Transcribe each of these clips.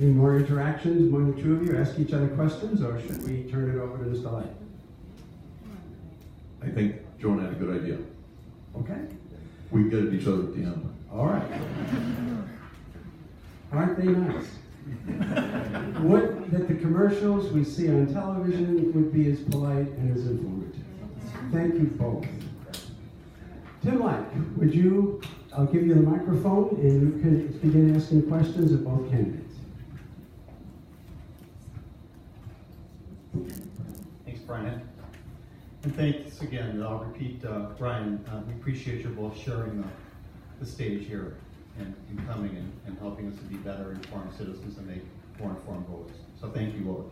Any more interactions among the two of you? Ask each other questions, or should we turn it over to Mr. Lyke? I think Joan had a good idea. Okay. We get at each other at the end. All right. Aren't they nice? Would that the commercials we see on television would be as polite and as informative. Thank you both. Tim Lyke, would you, I'll give you the microphone and you can begin asking questions of both candidates. Thanks, Brian. And thanks again, I'll repeat, Brian, we appreciate your both sharing the stage here and coming and helping us to be better informed citizens and make more informed votes. So thank you both.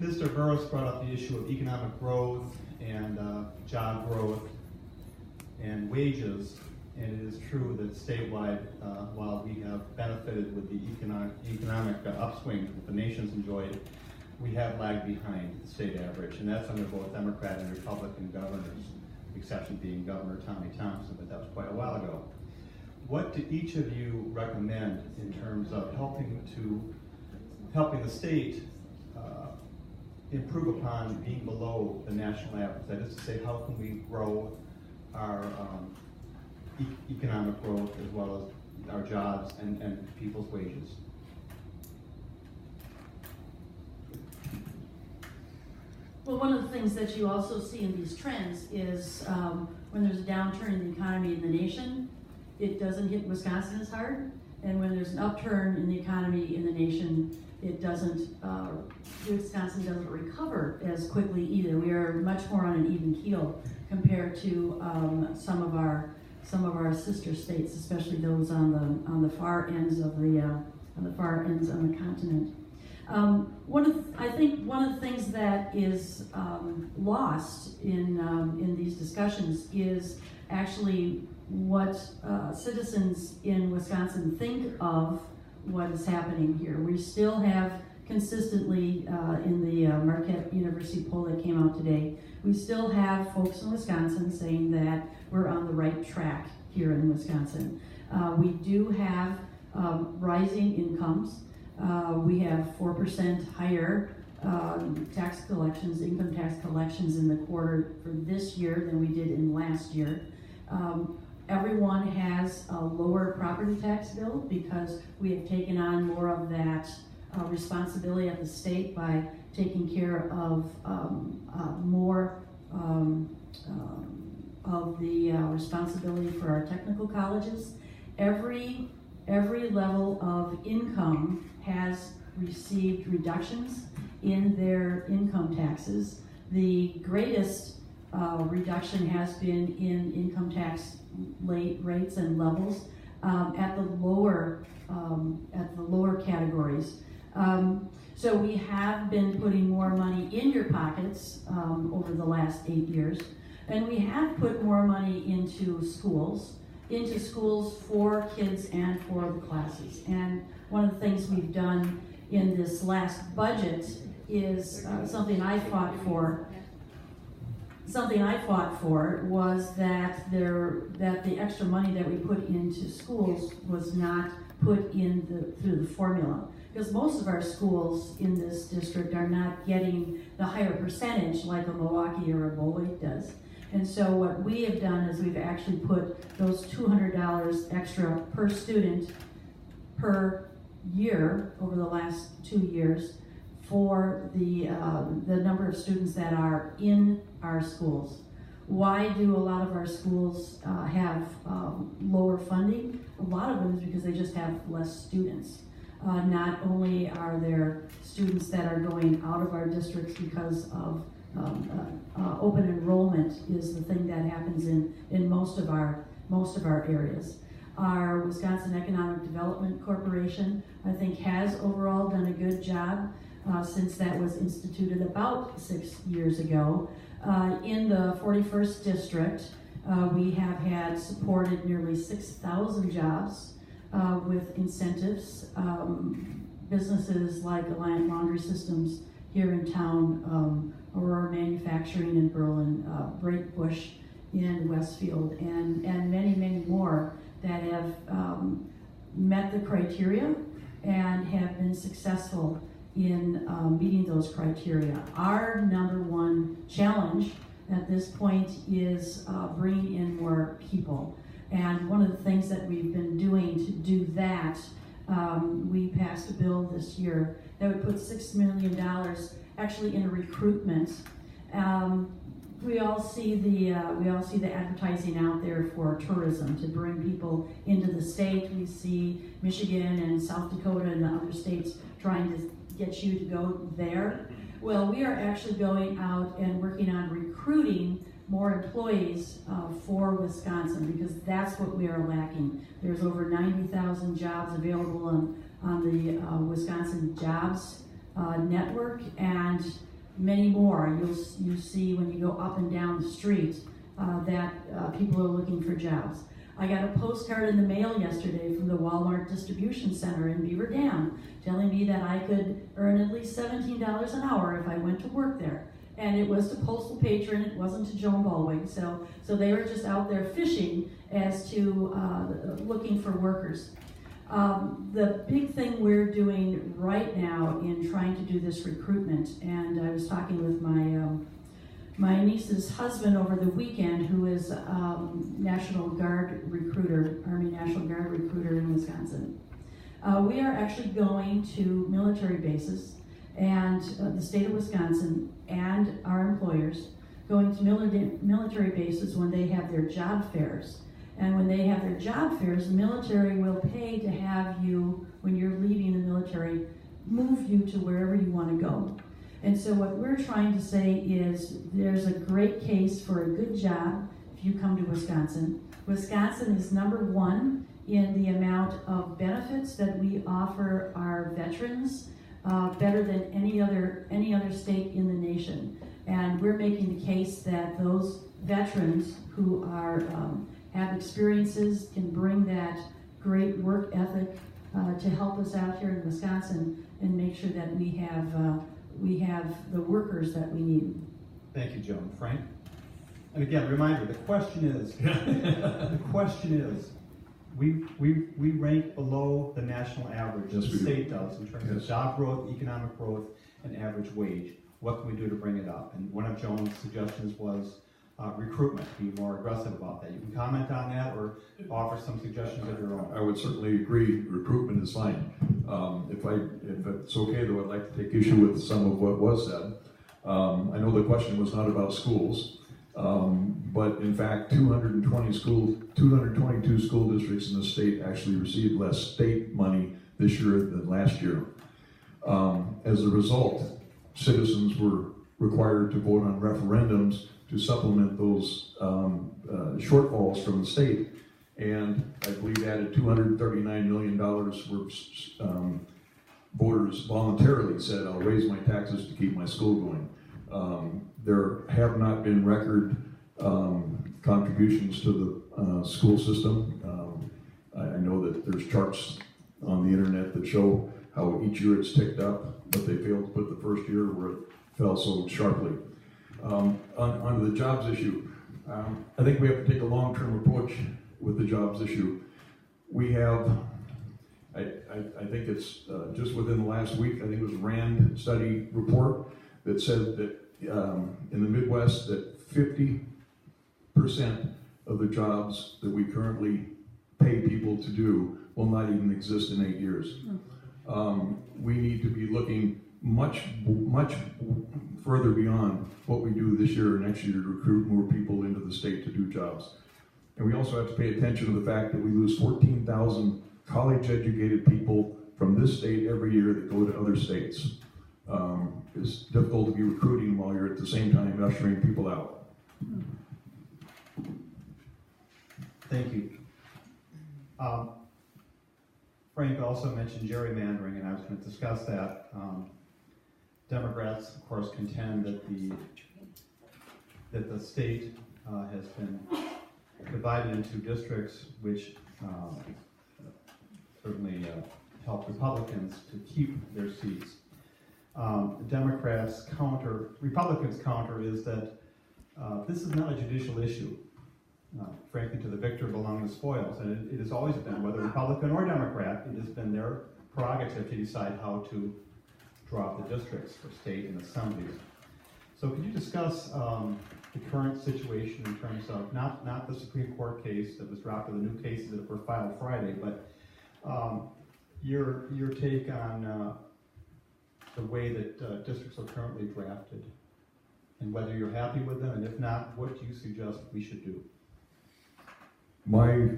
Mr. Buress brought up the issue of economic growth and job growth and wages. And it is true that statewide, while we have benefited with the economic upswing that the nation's enjoyed, we have lagged behind the state average, and that's under both Democrat and Republican governors, the exception being Governor Tommy Thompson, but that was quite a while ago. What do each of you recommend in terms of helping the state improve upon being below the national average? That is to say, how can we grow our economic growth as well as our jobs and people's wages? Well, one of the things that you also see in these trends is when there's a downturn in the economy in the nation, it doesn't hit Wisconsin as hard. And when there's an upturn in the economy in the nation, it doesn't, Wisconsin doesn't recover as quickly either. We are much more on an even keel compared to some of our sister states, especially those on the far ends of the continent. I think one of the things that is lost in these discussions is actually what citizens in Wisconsin think of what is happening here. We still have consistently, in the Marquette University poll that came out today, we still have folks in Wisconsin saying that we're on the right track here in Wisconsin. We do have rising incomes. We have 4% higher tax collections, income tax collections in the quarter for this year than we did in last year. Everyone has a lower property tax bill because we have taken on more of that responsibility at the state by taking care of more of the responsibility for our technical colleges. Every level of income has received reductions in their income taxes. The greatest reduction has been in income tax rates and levels at the lower categories. So we have been putting more money in your pockets over the last 8 years, and we have put more money into schools for kids and for the classes. And one of the things we've done in this last budget is something I fought for was that the extra money that we put into schools was not put in through the formula, because most of our schools in this district are not getting the higher percentage like a Milwaukee or a Ballweg does. And so what we have done is we've actually put those $200 extra per student per year over the last 2 years for the number of students that are in our schools. Why do a lot of our schools have lower funding? A lot of them is because they just have less students. Not only are there students that are going out of our districts because of open enrollment is the thing that happens in most of our areas. Our Wisconsin Economic Development Corporation, I think, has overall done a good job since that was instituted about 6 years ago. In the 41st District, we have had supported nearly 6,000 jobs with incentives. Businesses like Alliant Laundry Systems here in town, Aurora Manufacturing in Berlin, Brakebush in Westfield, and many, many more that have met the criteria and have been successful in meeting those criteria. Our number one challenge at this point is bringing in more people. And one of the things that we've been doing to do that, we passed a bill this year that would put $6 million actually in recruitment. We all see the advertising out there for tourism to bring people into the state. We see Michigan and South Dakota and the other states trying to get you to go there. Well, we are actually going out and working on recruiting more employees for Wisconsin, because that's what we are lacking. There's over 90,000 jobs available on the Wisconsin Jobs Network, and many more. You see when you go up and down the street that people are looking for jobs. I got a postcard in the mail yesterday from the Walmart Distribution Center in Beaver Dam telling me that I could earn at least $17 an hour if I went to work there. And it was to Postal Patron, it wasn't to Joan Ballweg. So they were just out there fishing as to looking for workers. The big thing we're doing right now in trying to do this recruitment, and I was talking with my niece's husband over the weekend, who is National Guard recruiter, Army National Guard recruiter in Wisconsin. We are actually going to military bases and the state of Wisconsin and our employers going to military bases when they have their job fairs. And when they have their job fairs, the military will pay to have you, when you're leaving the military, move you to wherever you want to go. And so what we're trying to say is there's a great case for a good job if you come to Wisconsin. Wisconsin is number one in the amount of benefits that we offer our veterans, better than any other state in the nation. And we're making the case that those veterans who are have experiences can bring that great work ethic to help us out here in Wisconsin and make sure that we have the workers that we need. Thank you, Joan. Frank? And again, reminder, the question is, we rank below the national average. Yes, the state does in terms of job growth, economic growth, and average wage. What can we do to bring it up? And one of Joan's suggestions was recruitment, be more aggressive about that. You can comment on that or offer some suggestions of your own. I would certainly agree. Recruitment is fine. If it's okay, though, I'd like to take issue with some of what was said. I know the question was not about schools, but in fact, 222 school districts in the state actually received less state money this year than last year. As a result, citizens were required to vote on referendums to supplement those shortfalls from the state, and I believe added $239 million where voters voluntarily said, I'll raise my taxes to keep my school going. There have not been record contributions to the school system. I know that there's charts on the internet that show how each year it's ticked up, but they failed to put the first year where it fell so sharply. On the jobs issue, I think we have to take a long-term approach with the jobs issue. We have, I think it's just within the last week, I think it was a RAND study report that said that in the Midwest that 50% of the jobs that we currently pay people to do will not even exist in 8 years. We need to be looking much further beyond what we do this year or next year to recruit more people into the state to do jobs. And we also have to pay attention to the fact that we lose 14,000 college-educated people from this state every year that go to other states. It's difficult to be recruiting while you're at the same time ushering people out. Thank you. Frank also mentioned gerrymandering, and I was going to discuss that. Democrats, of course, contend that the state has been divided into districts, which certainly help Republicans to keep their seats. Republicans counter is that this is not a judicial issue. frankly, to the victor belong the spoils. And it has always been, whether Republican or Democrat, it has been their prerogative to decide how to draw up the districts for state and assemblies. So could you discuss the current situation in terms of, not the Supreme Court case that was dropped or the new cases that were filed Friday, but your take on the way that districts are currently drafted, and whether you're happy with them, and if not, what do you suggest we should do? My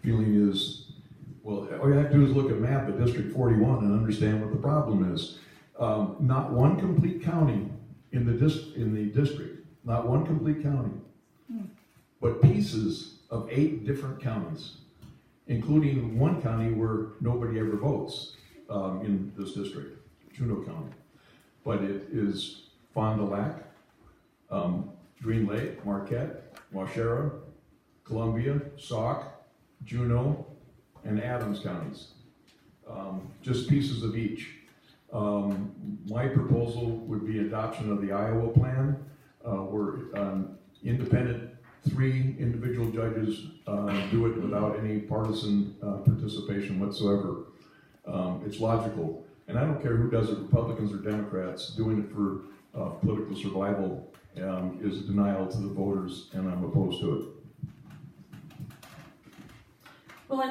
feeling is, well, all you have to do is look at map of District 41 and understand what the problem is. Not one complete county in the district, not one complete county, but pieces of 8 different counties, including one county where nobody ever votes in this district, Juneau County. But it is Fond du Lac, Green Lake, Marquette, Waushara, Columbia, Sauk, Juneau, and Adams counties. Just pieces of each. My proposal would be adoption of the Iowa plan, where independent 3 individual judges do it without any partisan participation whatsoever. It's logical. And I don't care who does it, Republicans or Democrats, doing it for political survival is a denial to the voters, and I'm opposed to it. Well, I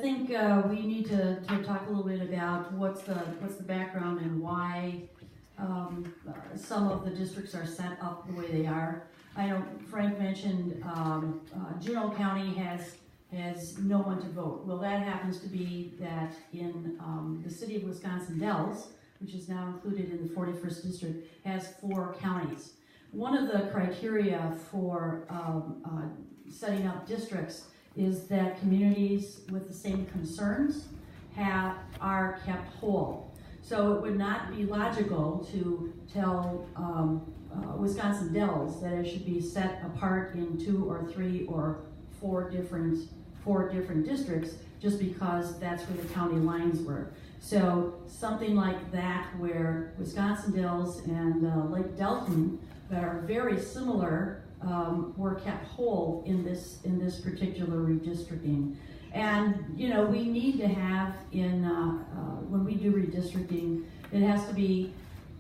think we need to talk a little bit about what's the background and why some of the districts are set up the way they are. I know Frank mentioned Juneau County has no one to vote. Well, that happens to be that in the city of Wisconsin Dells, which is now included in the 41st district, has 4 counties. One of the criteria for setting up districts is that communities with the same concerns are kept whole. So it would not be logical to tell Wisconsin Dells that it should be set apart in 2 or 3 or 4 different districts just because that's where the county lines were. So something like that, where Wisconsin Dells and Lake Delton, that are very similar, were kept whole in this particular redistricting. And we need to have when we do redistricting, it has to be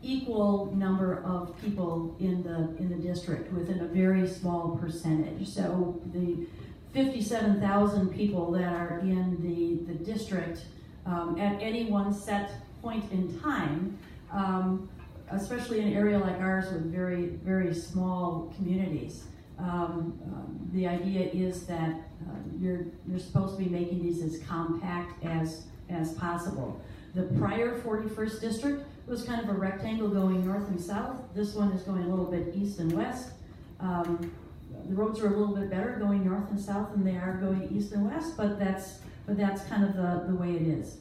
equal number of people in the district within a very small percentage. So the 57,000 people that are in the district at any one set point in time, especially in an area like ours with very, very small communities. The idea is that you're supposed to be making these as compact as possible. The prior 41st district was kind of a rectangle going north and south. This one is going a little bit east and west. The roads are a little bit better going north and south than they are going east and west, but that's kind of the way it is.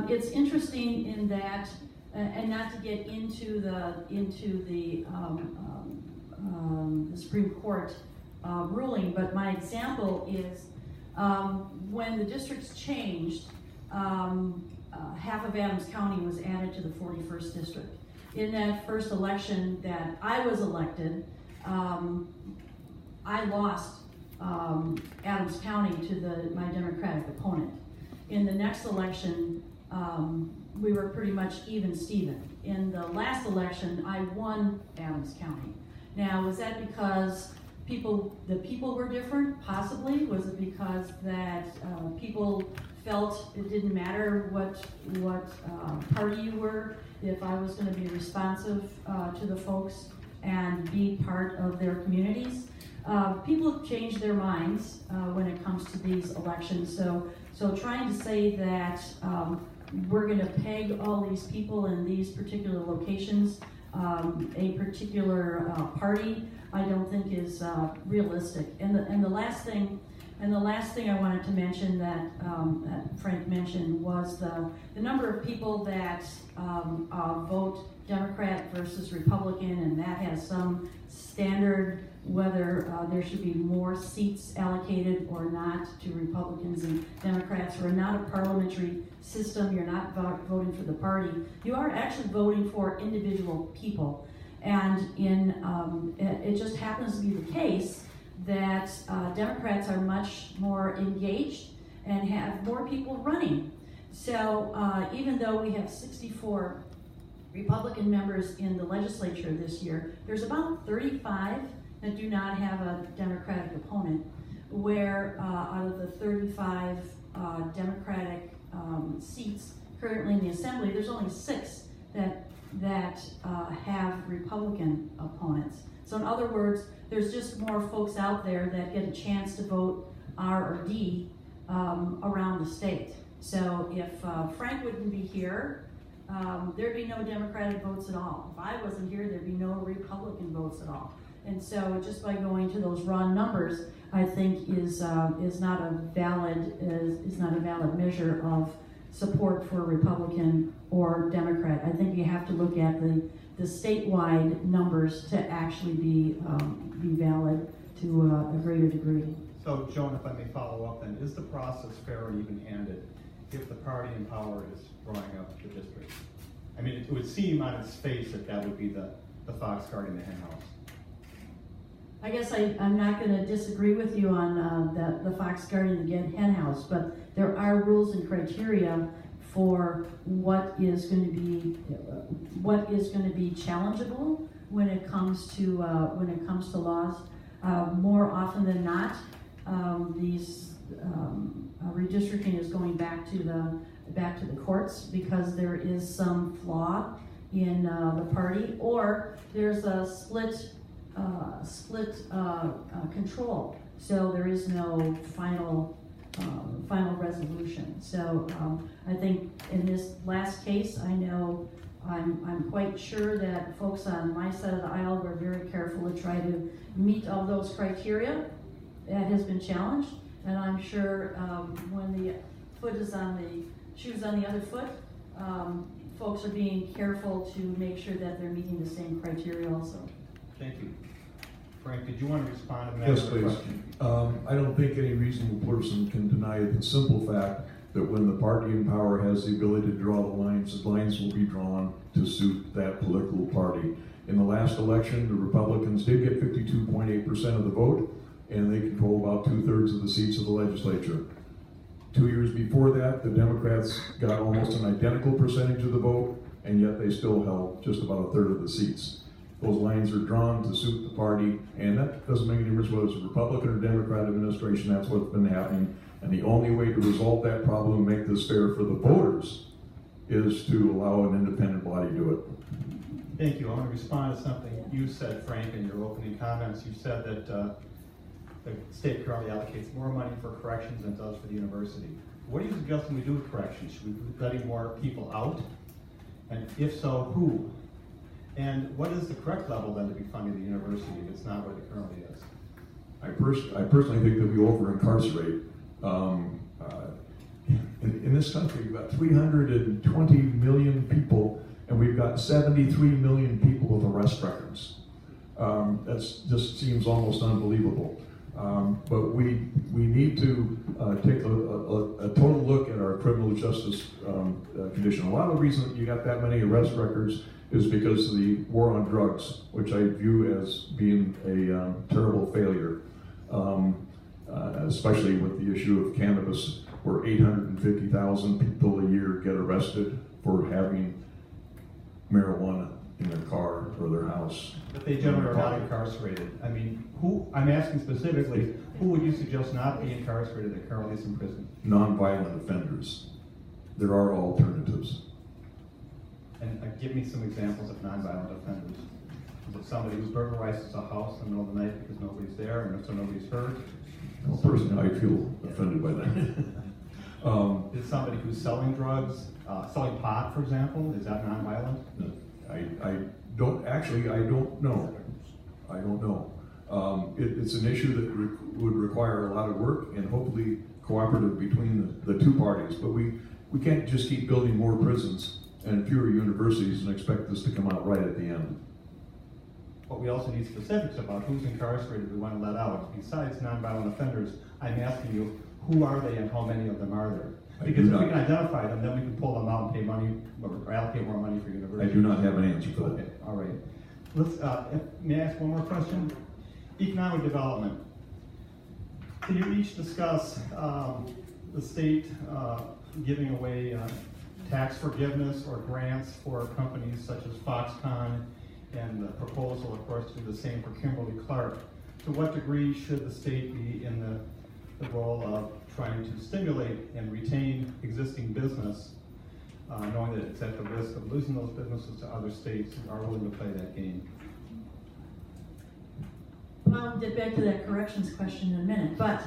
It's interesting in that, and not to get into the Supreme Court ruling, but my example is when the districts changed, half of Adams County was added to the 41st district. In that first election that I was elected, I lost Adams County to my Democratic opponent. In the next election, we were pretty much even Steven. In the last election, I won Adams County. Now, was that because the people were different? Possibly. Was it because that people felt it didn't matter what party you were, if I was going to be responsive to the folks and be part of their communities? People have changed their minds when it comes to these elections. So trying to say that we're going to peg all these people in these particular locations, a particular party, I don't think is realistic. And the last thing I wanted to mention that Frank mentioned was the number of people that vote Democrat versus Republican, and that has some standard whether there should be more seats allocated or not to Republicans and Democrats. We're not a parliamentary system. You're not voting for the party. You are actually voting for individual people. And it just happens to be the case that Democrats are much more engaged and have more people running. So even though we have 64 Republican members in the legislature this year, there's about 35 that do not have a Democratic opponent, where out of the 35 Democratic seats currently in the Assembly, there's only 6 that have Republican opponents. So in other words, there's just more folks out there that get a chance to vote R or D around the state. So if Frank wouldn't be here, there'd be no Democratic votes at all. If I wasn't here, there'd be no Republican votes at all. And so just by going to those raw numbers, I think is not a valid measure of support for Republican or Democrat. I think you have to look at the statewide numbers to actually be valid to a greater degree. So, Joan, if I may follow up then, is the process fair and even-handed if the party in power is drawing up the district? I mean, it would seem on its face that would be the fox guarding the hen house. I guess I'm not going to disagree with you on the fox guarding the hen house, but there are rules and criteria for what is going to be challengeable when it comes to laws. More often than not, these redistricting is going back to the courts because there is some flaw in the party, or there's a split control, so there is no final resolution. So I think in this last case, I'm quite sure that folks on my side of the aisle were very careful to try to meet all those criteria. That has been challenged, and I'm sure when the foot is on the shoes on the other foot, folks are being careful to make sure that they're meeting the same criteria also. Thank you. Frank, did you want to respond to that? Yes, please. I don't think any reasonable person can deny the simple fact that when the party in power has the ability to draw the lines will be drawn to suit that political party. In the last election, the Republicans did get 52.8% of the vote, and they control about 2/3 of the seats of the legislature. 2 years before that, the Democrats got almost an identical percentage of the vote, and yet they still held just about 1/3 of the seats. Those lines are drawn to suit the party, and that doesn't make any difference whether it's a Republican or Democrat administration. That's what's been happening. And the only way to resolve that problem and make this fair for the voters is to allow an independent body to do it. Thank you. I want to respond to something you said, Frank, in your opening comments. You said that the state currently allocates more money for corrections than it does for the university. What are you suggesting we do with corrections? Should we be letting more people out? And if so, who? And what is the correct level then to be funding the university if it's not what it currently is? I personally think that we over-incarcerate. In this country, we've got 320 million people, and we've got 73 million people with arrest records. That just seems almost unbelievable. But we need to take a total look at our criminal justice condition. A lot of the reason that you got that many arrest records is because of the war on drugs, which I view as being a terrible failure, especially with the issue of cannabis, where 850,000 people a year get arrested for having marijuana in their car or their house. But they generally are not incarcerated. I mean, I'm asking specifically, who would you suggest not be incarcerated that currently is in prison? Nonviolent offenders. There are alternatives. And give me some examples of nonviolent offenders. Is it somebody who's burglarizes a house in the middle of the night because nobody's there and so nobody's hurt? Well, personally, I feel offended by that. Is somebody who's selling drugs, selling pot, for example, is that nonviolent? I don't know. I don't know. It's an issue that would require a lot of work and hopefully cooperative between the two parties. But we can't just keep building more prisons and fewer universities and expect this to come out right at the end. But we also need specifics about who's incarcerated we want to let out. Besides nonviolent offenders, I'm asking you, who are they and how many of them are there? Because if we can identify them, then we can pull them out and pay money or allocate more money for universities. I do not have an answer for that. Okay, all right. Let's, may I ask one more question? Economic development. Can you each discuss the state giving away tax forgiveness or grants for companies such as Foxconn, and the proposal, of course, to do the same for Kimberly-Clark? To what degree should the state be in the role of trying to stimulate and retain existing business, knowing that it's at the risk of losing those businesses to other states who are willing to play that game? Well, I'll get back to that corrections question in a minute, but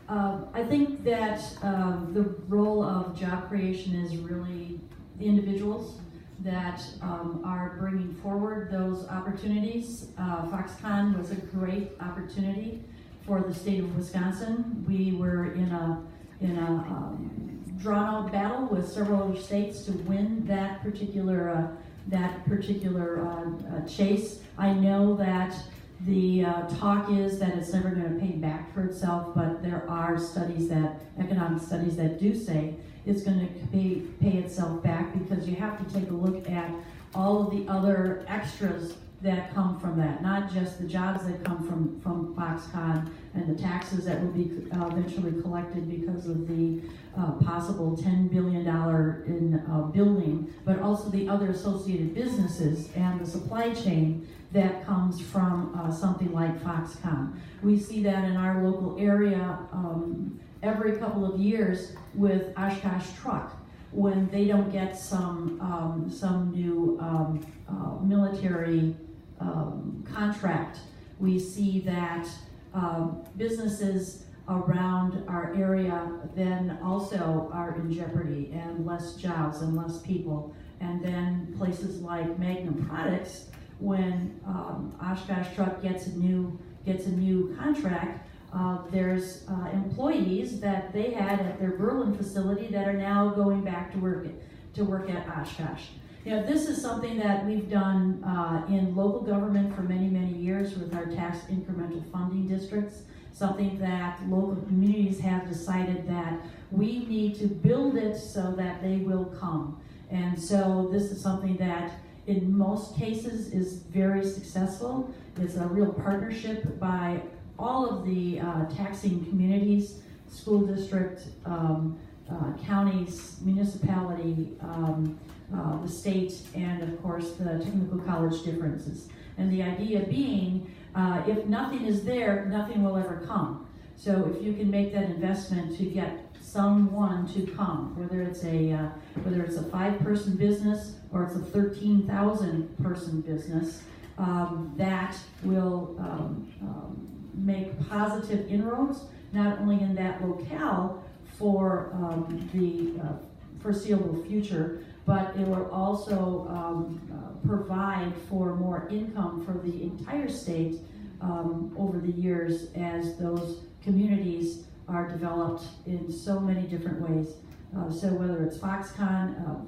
I think that the role of job creation is really the individuals that are bringing forward those opportunities. Foxconn was a great opportunity for the state of Wisconsin. We were in a drawn-out battle with several other states to win that particular chase. I know that the talk is that it's never going to pay back for itself, but there are economic studies that do say it's going to pay itself back, because you have to take a look at all of the other extras that come from that, not just the jobs that come from Foxconn and the taxes that will be eventually collected because of the possible $10 billion in building, but also the other associated businesses and the supply chain that comes from something like Foxconn. We see that in our local area every couple of years with Oshkosh Truck, when they don't get some new military contract. We see that businesses around our area then also are in jeopardy, and less jobs and less people. And then places like Magnum Products, when Oshkosh Truck gets a new contract, there's employees that they had at their Berlin facility that are now going back to work at Oshkosh. You know, this is something that we've done in local government for many, many years with our tax incremental funding districts, something that local communities have decided that we need to build it so that they will come. And so this is something that in most cases is very successful. It's a real partnership by all of the taxing communities, school district, counties, municipality, the state, and of course the technical college differences. And the idea being, if nothing is there, nothing will ever come. So if you can make that investment to get someone to come, whether it's a 5-person business or it's a 13,000-person business, that will make positive inroads, not only in that locale for the foreseeable future, but it will also provide for more income for the entire state over the years, as those communities are developed in so many different ways. So whether it's Foxconn,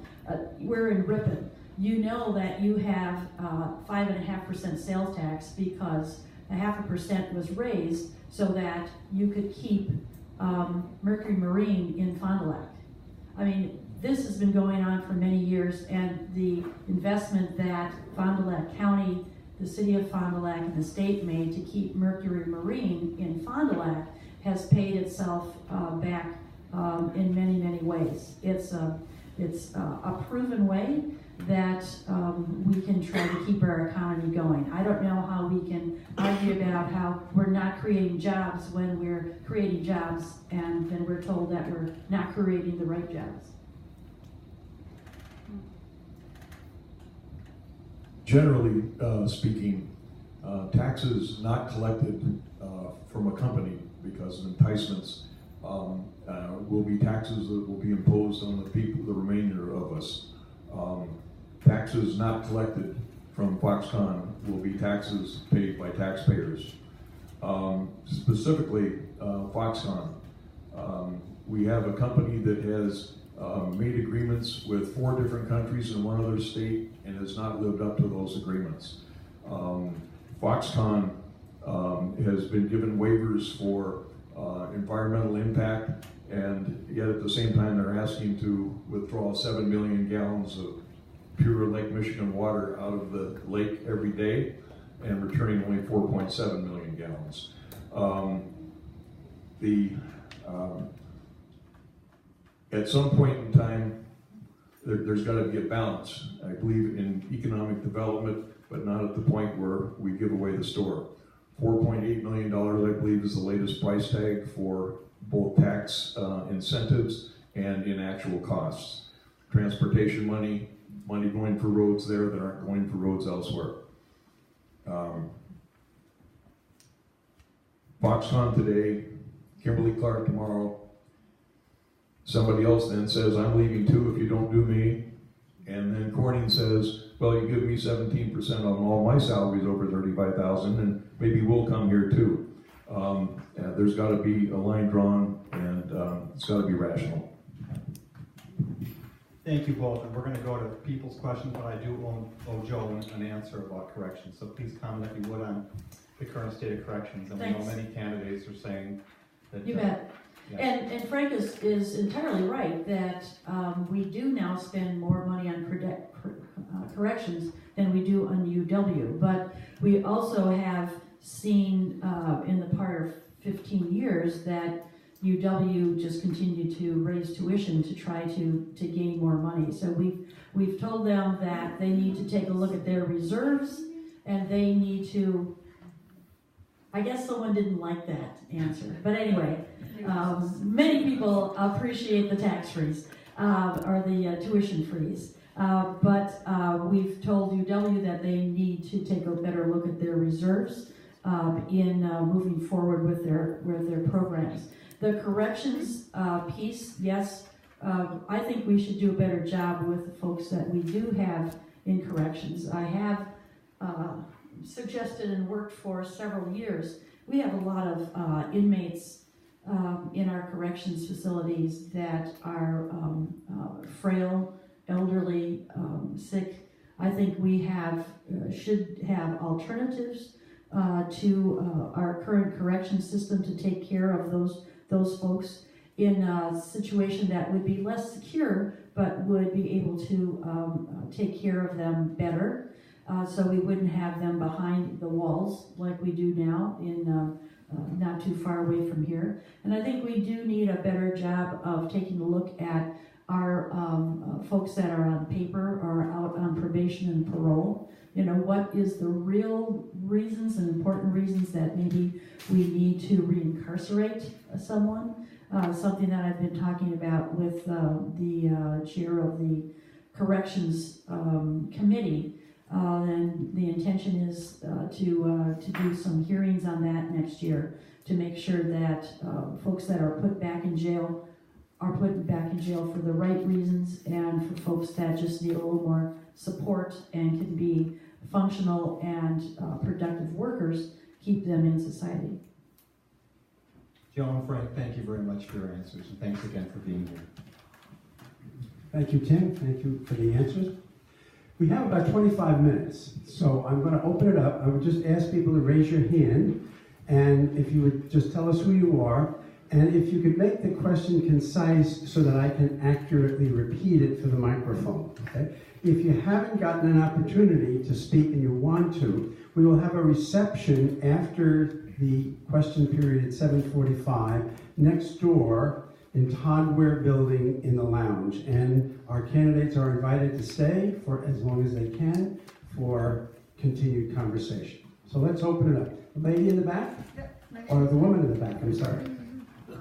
we're in Ripon. You know that you have 5.5% sales tax because 0.5% was raised so that you could keep Mercury Marine in Fond du Lac. I mean, this has been going on for many years, and the investment that Fond du Lac County, the city of Fond du Lac, and the state made to keep Mercury Marine in Fond du Lac has paid itself back in many, many ways. It's a proven way that we can try to keep our economy going. I don't know how we can argue about how we're not creating jobs when we're creating jobs and then we're told that we're not creating the right jobs. Generally speaking, taxes not collected from a company because of enticements will be taxes that will be imposed on the people, the remainder of us. Taxes not collected from Foxconn will be taxes paid by taxpayers. Specifically, Foxconn. We have a company that has made agreements with 4 different countries and 1 other state and has not lived up to those agreements. Foxconn has been given waivers for environmental impact, and yet at the same time they're asking to withdraw 7 million gallons of pure Lake Michigan water out of the lake every day and returning only 4.7 million gallons. At some point in time, there's got to be a balance. I believe in economic development, but not at the point where we give away the store. $4.8 million, I believe, is the latest price tag for both tax incentives and in actual costs. Transportation money going for roads there that aren't going for roads elsewhere. Foxconn today, Kimberly-Clark tomorrow. Somebody else then says, I'm leaving too if you don't do me. And then Corning says, well, you give me 17% on all my salaries over $35,000 and maybe we'll come here too. There's got to be a line drawn and it's got to be rational. Thank you both, and we're going to go to people's questions, but I do owe Joan an answer about corrections. So please comment if you would on the current state of corrections. And Thanks. we know many candidates are saying that. You bet. Yeah. And Frank is entirely right that we do now spend more money on corrections than we do on UW. But we also have seen in the prior 15 years that UW just continued to raise tuition to try to gain more money. So we've told them that they need to take a look at their reserves and they need to, I guess someone didn't like that answer. But anyway, many people appreciate the tax freeze or the tuition freeze. But we've told UW that they need to take a better look at their reserves in moving forward with their programs. The corrections piece, yes, I think we should do a better job with the folks that we do have in corrections. I have suggested and worked for several years. We have a lot of inmates in our corrections facilities that are frail, elderly, sick. I think we should have alternatives to our current correction system to take care of those folks in a situation that would be less secure, but would be able to take care of them better. So we wouldn't have them behind the walls like we do now in not too far away from here. And I think we do need a better job of taking a look at our folks that are on paper or out on probation and parole. You know, what is the real reasons and important reasons that maybe we need to reincarcerate someone? Something that I've been talking about with the chair of the corrections committee. And the intention is to do some hearings on that next year to make sure that folks that are put back in jail are put back in jail for the right reasons, and for folks that just need a little more support and can be functional and productive workers, keep them in society. Joan and Frank, thank you very much for your answers, and thanks again for being here. Thank you, Tim. Thank you for the answers. We have about 25 minutes, so I'm going to open it up. I would just ask people to raise your hand, and if you would just tell us who you are, and if you could make the question concise so that I can accurately repeat it for the microphone. Okay? If you haven't gotten an opportunity to speak and you want to, we will have a reception after the question period at 7:45 next door in Todd Ware Building in the lounge. And our candidates are invited to stay for as long as they can for continued conversation. So let's open it up. The lady in the back? Yep, Or the woman in the back, I'm sorry.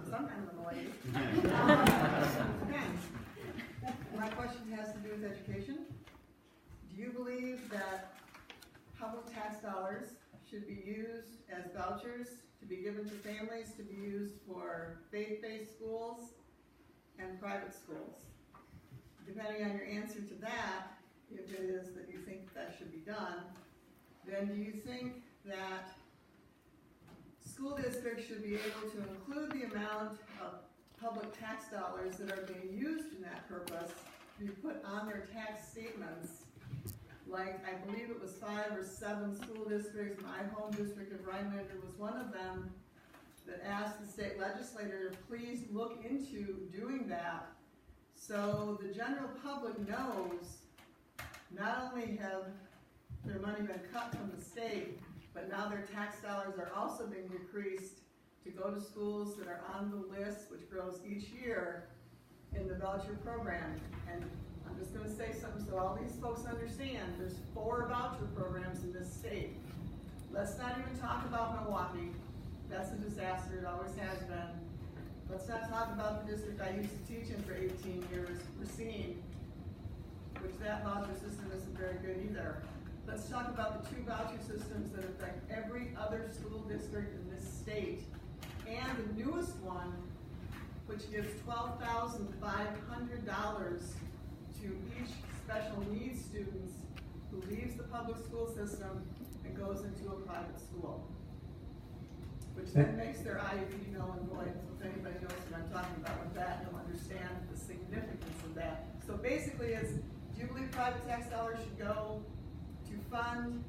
Sometimes I'm a lady. My question has to do with education. Do you believe that public tax dollars should be used as vouchers to be given to families to be used for faith-based schools and private schools? Depending on your answer to that, if it is that you think that should be done, then do you think that school districts should be able to include the amount of public tax dollars that are being used in that purpose to be put on their tax statements? Like, I believe it was 5 or 7 school districts. My home district of Rhinelander was one of them that asked the state legislator to please look into doing that, so the general public knows not only have their money been cut from the state, but now their tax dollars are also being decreased to go to schools that are on the list, which grows each year in the voucher program. And I'm just going to say something so all these folks understand. There's 4 voucher programs in this state. Let's not even talk about Milwaukee. That's a disaster. It always has been. Let's not talk about the district I used to teach in for 18 years, Racine, which that voucher system isn't very good either. Let's talk about the 2 voucher systems that affect every other school district in this state. And the newest one, which gives $12,500 to each special needs student who leaves the public school system and goes into a private school. Which then makes their IEP null and void. So if anybody knows what I'm talking about with that, you'll understand the significance of that. So basically it's, do you believe private tax dollars should go to fund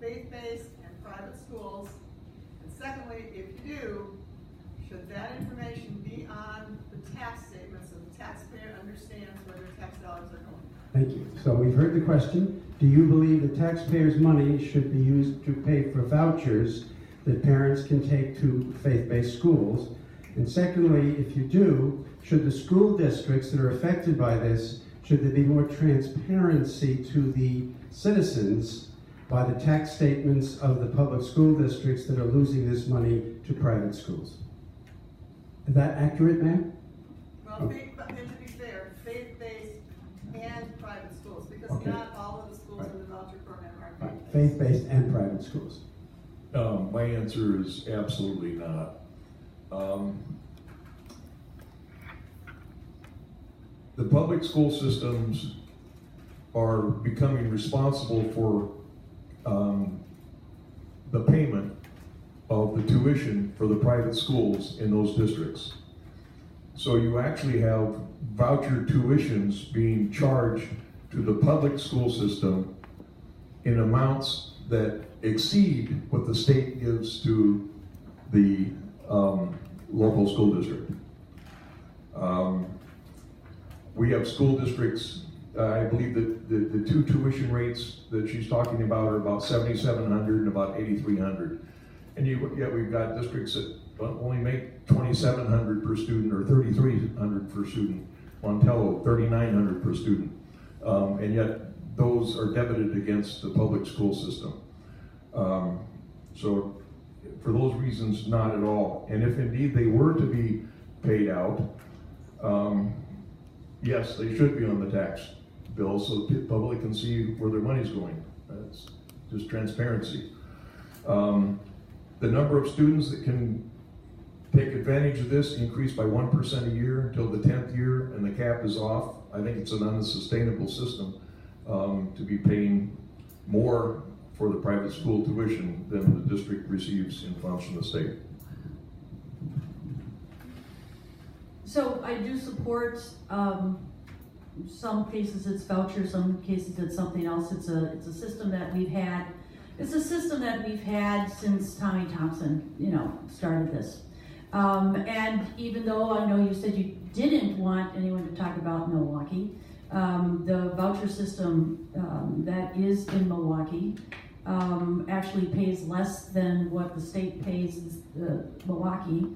faith-based and private schools? And secondly, if you do, should that information be on the tax statement so the taxpayer understands where their tax dollars are going? Thank you. So we've heard the question. Do you believe the taxpayers' money should be used to pay for vouchers that parents can take to faith-based schools? And secondly, if you do, should the school districts that are affected by this, should there be more transparency to the citizens by the tax statements of the public school districts that are losing this money to private schools? Is that accurate, ma'am? Well, and to be fair, faith-based and private schools, because not all of the schools in the voucher program are faith-based. Faith-based and private schools. My answer is absolutely not. The public school systems are becoming responsible for the payment of the tuition for the private schools in those districts. So you actually have voucher tuitions being charged to the public school system in amounts that exceed what the state gives to the local school district. We have school districts, I believe that the 2 tuition rates that she's talking about are about $7,700 and about $8,300. And yet we've got districts that only make $2,700 per student or $3,300 per student. Montello, $3,900 per student. And yet those are debited against the public school system. So for those reasons, not at all. And if indeed they were to be paid out, yes, they should be on the tax bill so the public can see where their money's going. That's just transparency. The number of students that can take advantage of this increased by 1% a year until the 10th year, and the cap is off. I think it's an unsustainable system to be paying more for the private school tuition than the district receives in funds from the state. So I do support some cases it's vouchers, some cases it's something else. It's a system that we've had. It's a system that we've had since Tommy Thompson, started this. And even though I know you said you didn't want anyone to talk about Milwaukee, the voucher system that is in Milwaukee actually pays less than what the state pays Milwaukee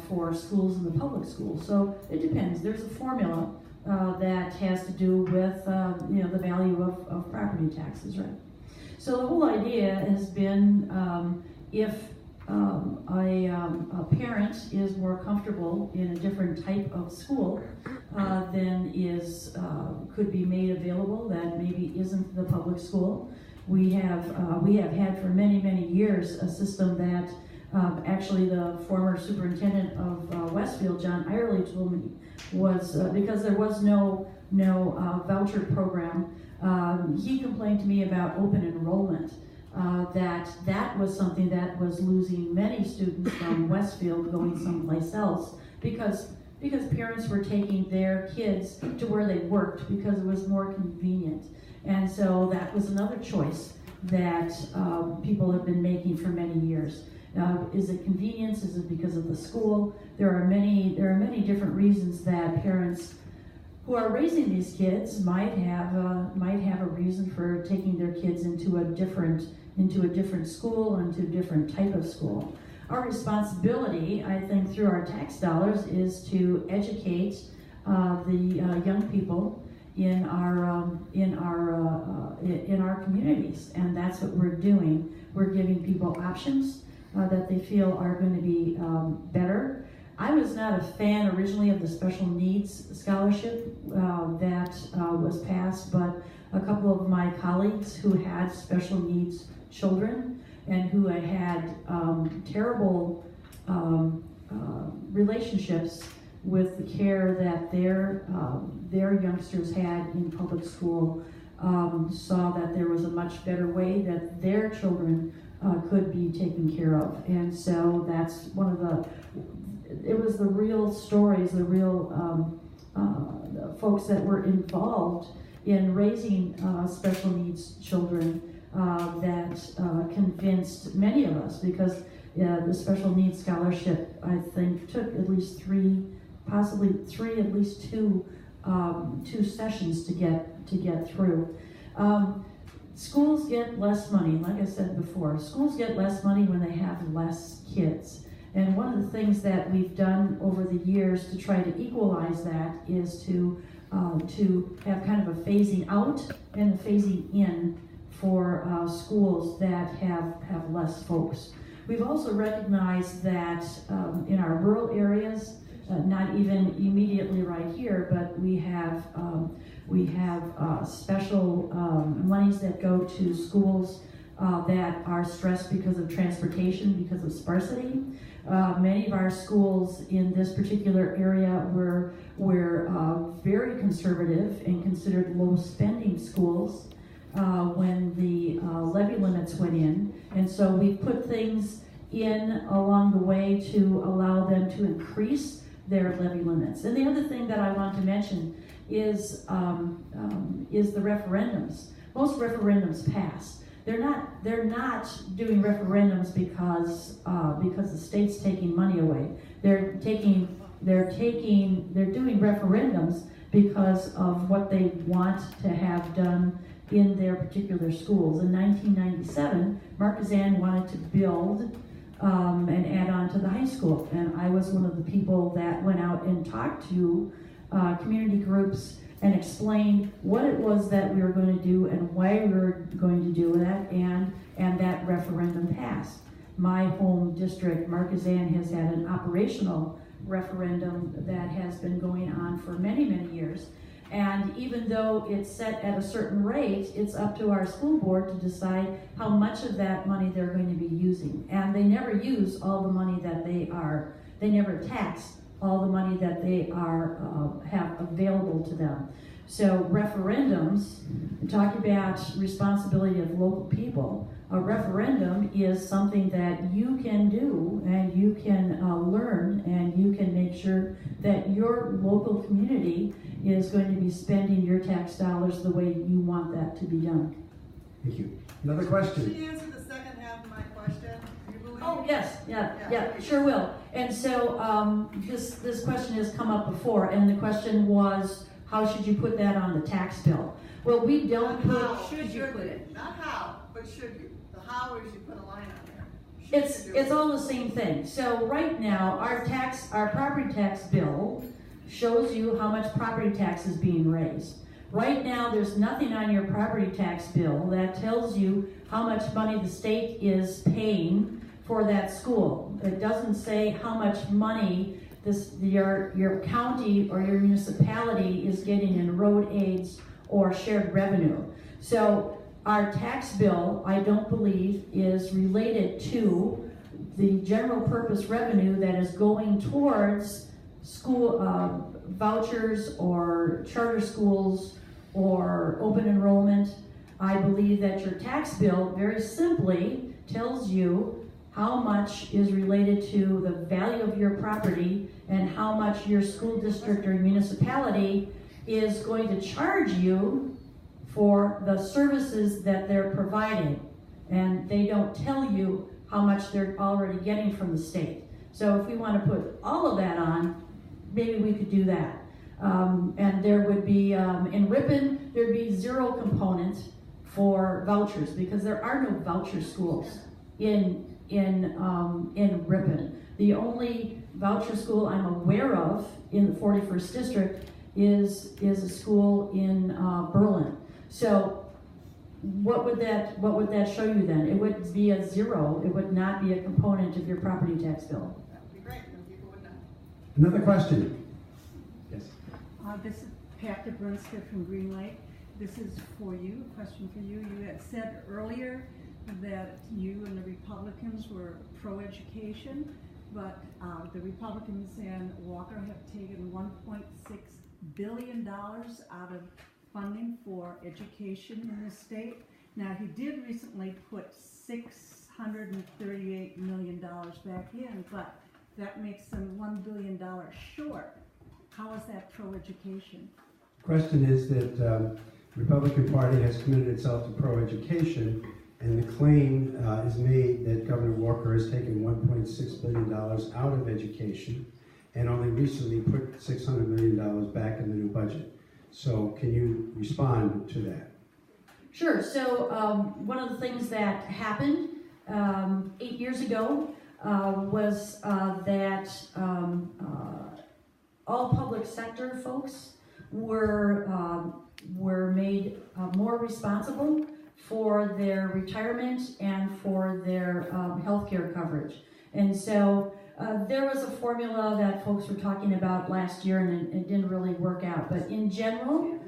for schools in the public schools. So it depends. There's a formula that has to do with the value of property taxes, right? So the whole idea has been if a parent is more comfortable in a different type of school than could be made available that maybe isn't the public school. We have had for many years a system that actually the former superintendent of Westfield, John Irely, told me was because there was no voucher program. He complained to me about open enrollment. That was something that was losing many students from Westfield going someplace else because parents were taking their kids to where they worked because it was more convenient. And so that was another choice that people have been making for many years. Is it convenience? Is it because of the school? There are many different reasons that parents who are raising these kids might have a reason for taking their kids into a different school, into a different type of school. our responsibility, I think, through our tax dollars is to educate the young people in our communities, and that's what we're doing. We're giving people options that they feel are going to be better. I was not a fan originally of the special needs scholarship that was passed, but a couple of my colleagues who had special needs children and who had terrible relationships with the care that their youngsters had in public school saw that there was a much better way that their children could be taken care of. And so that's one of it was the real stories, the real folks that were involved in raising special needs children that convinced many of us, because the special needs scholarship, I think, took at least three, possibly three, at least two sessions to get through. Schools get less money, like I said before. Schools get less money when they have less kids. And one of the things that we've done over the years to try to equalize that is to have kind of a phasing out and a phasing in for schools that have less folks. We've also recognized that in our rural areas, not even immediately right here, but we have special monies that go to schools that are stressed because of transportation, because of sparsity. Many of our schools in this particular area were very conservative and considered low spending schools when the levy limits went in. And so we put things in along the way to allow them to increase their levy limits. And the other thing that I want to mention is the referendums. Most referendums pass. They're not doing referendums because the state's taking money away. They're doing referendums because of what they want to have done in their particular schools. In 1997, Marquezan wanted to build and add on to the high school, and I was one of the people that went out and talked to community groups and explained what it was that we were going to do and why we were going to do that, and that referendum passed. My home district, Marquezan, has had an operational referendum that has been going on for many, many years. And even though it's set at a certain rate, it's up to our school board to decide how much of that money they're going to be using. And they never use all the money that they never tax all the money that they have available to them. So referendums, talk about responsibility of local people. A referendum is something that you can do and you can learn, and you can make sure that your local community is going to be spending your tax dollars the way you want that to be done. Thank you. Another question? Can you answer the second half of my question? Do you believe? Oh, yes, yeah, sure will. And so this question has come up before, and the question was, how should you put that on the tax bill? Well, we don't put. How should you put it? Not how, but should you? The how is you put a line on there. It's all the same thing. So right now, our property tax bill shows you how much property tax is being raised. Right now, there's nothing on your property tax bill that tells you how much money the state is paying for that school. It doesn't say how much money your county or your municipality is getting in road aids or shared revenue. So our tax bill, I don't believe, is related to the general purpose revenue that is going towards school vouchers or charter schools or open enrollment. I believe that your tax bill very simply tells you how much is related to the value of your property and how much your school district or municipality is going to charge you for the services that they're providing. And they don't tell you how much they're already getting from the state. So if we want to put all of that on, maybe we could do that. And there would be, in Ripon, there'd be zero component for vouchers because there are no voucher schools in in Ripon. The only voucher school I'm aware of in the 41st district is a school in Berlin. So what would that show you then? It would be a zero. It would not be a component of your property tax bill. That would be great, then people would know. Another question? Yes. This is Pat DeBrunska from Green Lake. This is for you, a question for you. You had said earlier that you and the Republicans were pro-education, but the Republicans and Walker have taken $1.6 billion out of funding for education in the state. Now, he did recently put $638 million back in, but that makes them $1 billion short. How is that pro-education? Question is that the Republican Party has committed itself to pro-education, and the claim is made that Governor Walker has taken $1.6 billion out of education and only recently put $600 million back in the new budget. So can you respond to that? Sure. So one of the things that happened 8 years ago was that all public sector folks were made more responsible for their retirement and for their health care coverage. And so there was a formula that folks were talking about last year, and it didn't really work out. But in general,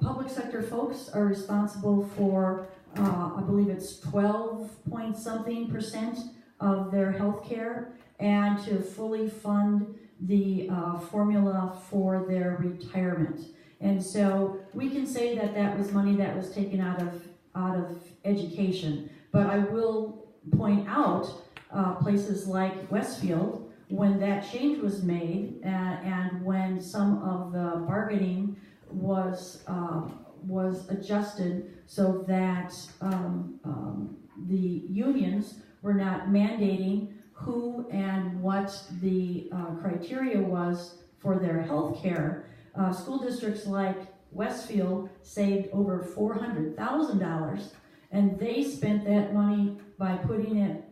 public sector folks are responsible for, I believe it's 12-point-something% of their health care, and to fully fund the formula for their retirement. And so we can say that that was money that was taken out of education. But I will point out places like Westfield, when that change was made and when some of the bargaining was adjusted so that the unions were not mandating who and what the criteria was for their health care. School districts like Westfield saved over $400,000, and they spent that money by putting it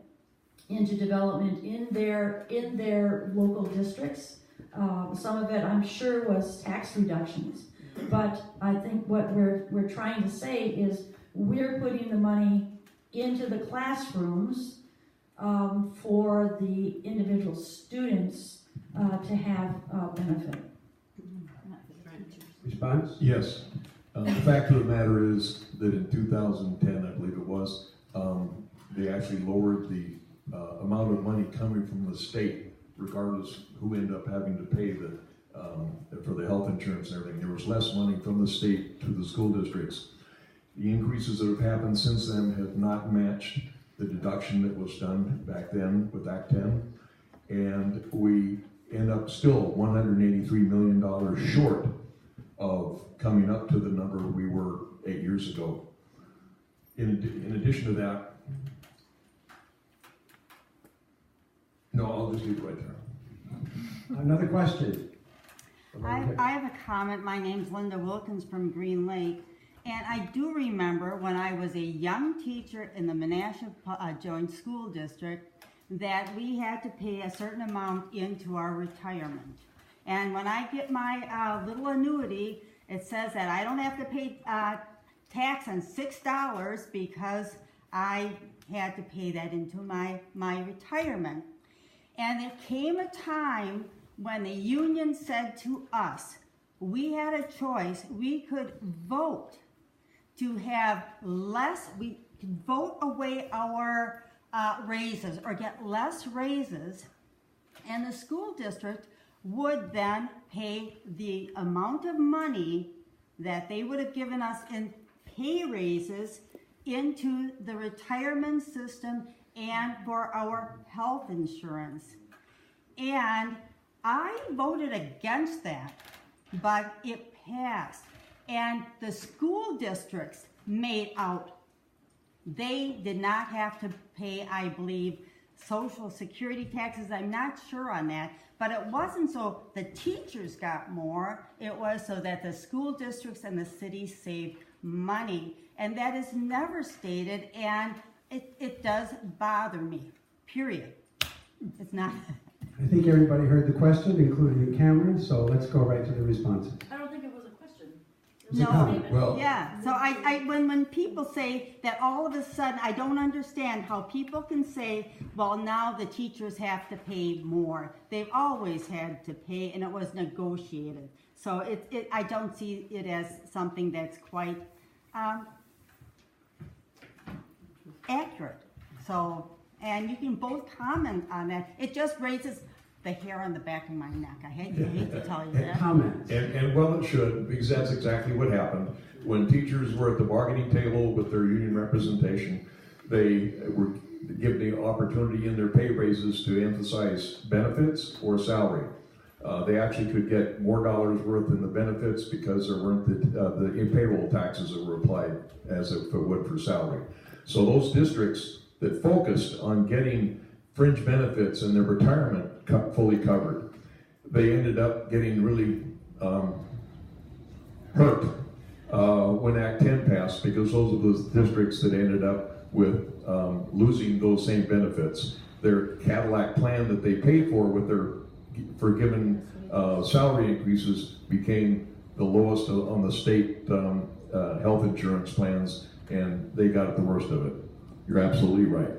into development in their local districts. Some of it, I'm sure, was tax reductions. But I think what we're trying to say is we're putting the money into the classrooms for the individual students to have benefit. Response? Yes. The fact of the matter is that in 2010, I believe it was, they actually lowered the amount of money coming from the state, regardless who ended up having to pay for the health insurance and everything. There was less money from the state to the school districts. The increases that have happened since then have not matched the deduction that was done back then with Act 10, and we end up still $183 million short of coming up to the number we were 8 years ago. In addition to that, no, I'll just leave it right there. Another question? I have a comment. My name's Linda Wilkins from Green Lake, and I do remember when I was a young teacher in the Menasha Joint School District that we had to pay a certain amount into our retirement. And when I get my little annuity, it says that I don't have to pay tax on $6 because I had to pay that into my retirement. And there came a time when the union said to us, we had a choice. We could vote to have less, we could vote away our raises or get less raises, and the school district would then pay the amount of money that they would have given us in pay raises into the retirement system and for our health insurance. And I voted against that, but it passed. And the school districts made out. They did not have to pay, I believe, Social Security taxes. I'm not sure on that, but it wasn't so the teachers got more. It was so that the school districts and the cities saved money. And that is never stated. And It does bother me, period. It's not. I think everybody heard the question, including the camera, so let's go right to the responses. I don't think it was a question. It was No. a statement. Well, Yeah, so when people say that all of a sudden, I don't understand how people can say, well, now the teachers have to pay more. They've always had to pay, and it was negotiated. So I don't see it as something that's quite accurate. So, and you can both comment on that. It just raises the hair on the back of my neck. I hate to tell you that. Comments. And well, it should, because that's exactly what happened. When teachers were at the bargaining table with their union representation, they were given the opportunity in their pay raises to emphasize benefits or salary. They actually could get more dollars worth in the benefits because there weren't the payroll taxes that were applied as if it would for salary. So those districts that focused on getting fringe benefits and their retirement fully covered, they ended up getting really hurt when Act 10 passed, because those are those districts that ended up with losing those same benefits. Their Cadillac plan that they paid for with their given salary increases became the lowest on the state health insurance plans, and they got the worst of it. You're absolutely right.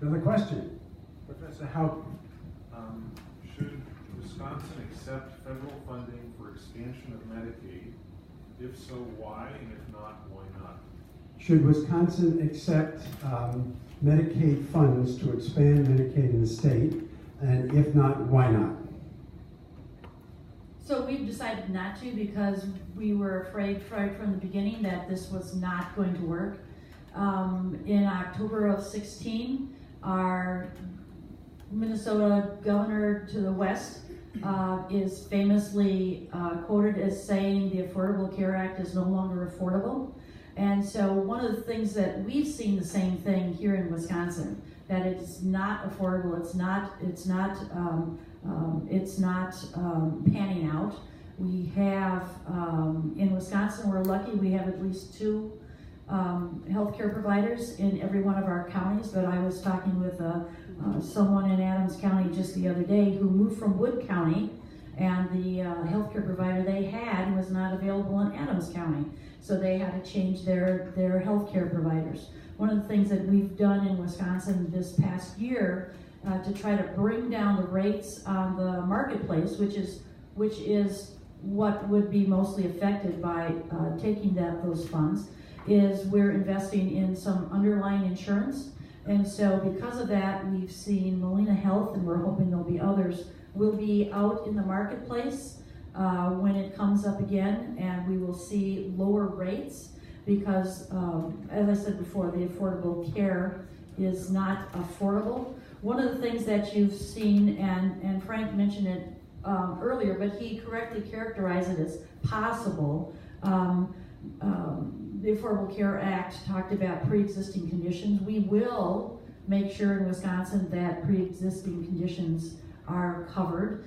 Another question. Professor Houghton. Should Wisconsin accept federal funding for expansion of Medicaid? If so, why? And if not, why not? Should Wisconsin accept Medicaid funds to expand Medicaid in the state? And if not, why not? So we've decided not to because we were afraid right from the beginning that this was not going to work. In October of 16, our Minnesota governor to the west is famously quoted as saying the Affordable Care Act is no longer affordable. And so one of the things that we've seen the same thing here in Wisconsin, that it's not affordable, it's not panning out. We have, in Wisconsin, we're lucky, we have at least 2 healthcare providers in every one of our counties, but I was talking with someone in Adams County just the other day who moved from Wood County, and the healthcare provider they had was not available in Adams County, so they had to change their healthcare providers. One of the things that we've done in Wisconsin this past year to try to bring down the rates on the marketplace, which is what would be mostly affected by taking those funds, is we're investing in some underlying insurance. And so because of that, we've seen Molina Health, and we're hoping there'll be others, will be out in the marketplace when it comes up again, and we will see lower rates because, as I said before, the affordable care is not affordable. One of the things that you've seen, and Frank mentioned it earlier, but he correctly characterized it as possible. The Affordable Care Act talked about pre-existing conditions. We will make sure in Wisconsin that pre-existing conditions are covered.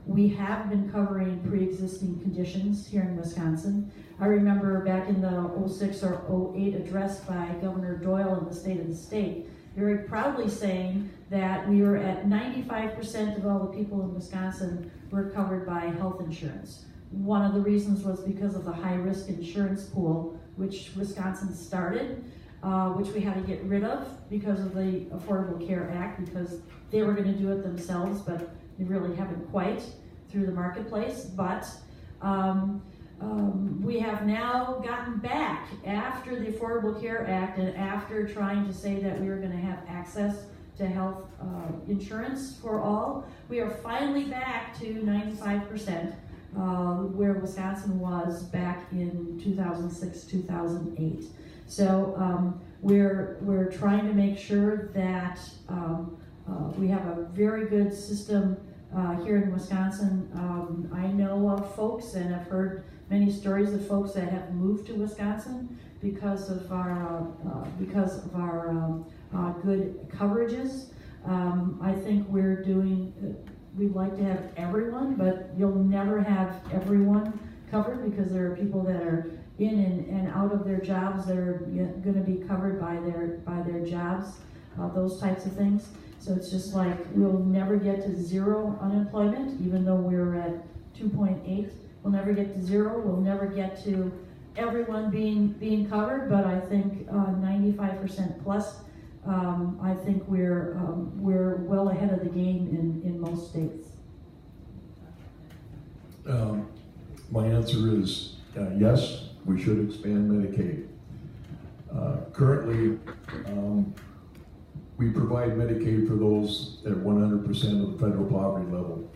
We have been covering pre-existing conditions here in Wisconsin. I remember back in the 06 or 08 address by Governor Doyle in the State of the State, very proudly saying that we were at 95% of all the people in Wisconsin were covered by health insurance. One of the reasons was because of the high-risk insurance pool, which Wisconsin started, which we had to get rid of because of the Affordable Care Act, because they were going to do it themselves, but they really haven't quite through the marketplace. But we have now gotten back after the Affordable Care Act and after trying to say that we were going to have access to health insurance for all. We are finally back to 95%. Where Wisconsin was back in 2006, 2008. So we're trying to make sure that we have a very good system here in Wisconsin. I know of folks, and I've heard many stories of folks that have moved to Wisconsin because of our good coverages. I think we're doing. We'd like to have everyone, but you'll never have everyone covered because there are people that are in and out of their jobs that are going to be covered by their jobs, those types of things. So it's just like we'll never get to zero unemployment, even though we're at 2.8. We'll never get to zero. We'll never get to everyone being covered, but I think 95% plus. I think we're well ahead of the game in most states. My answer is yes, we should expand Medicaid. Currently, we provide Medicaid for those at 100% of the federal poverty level.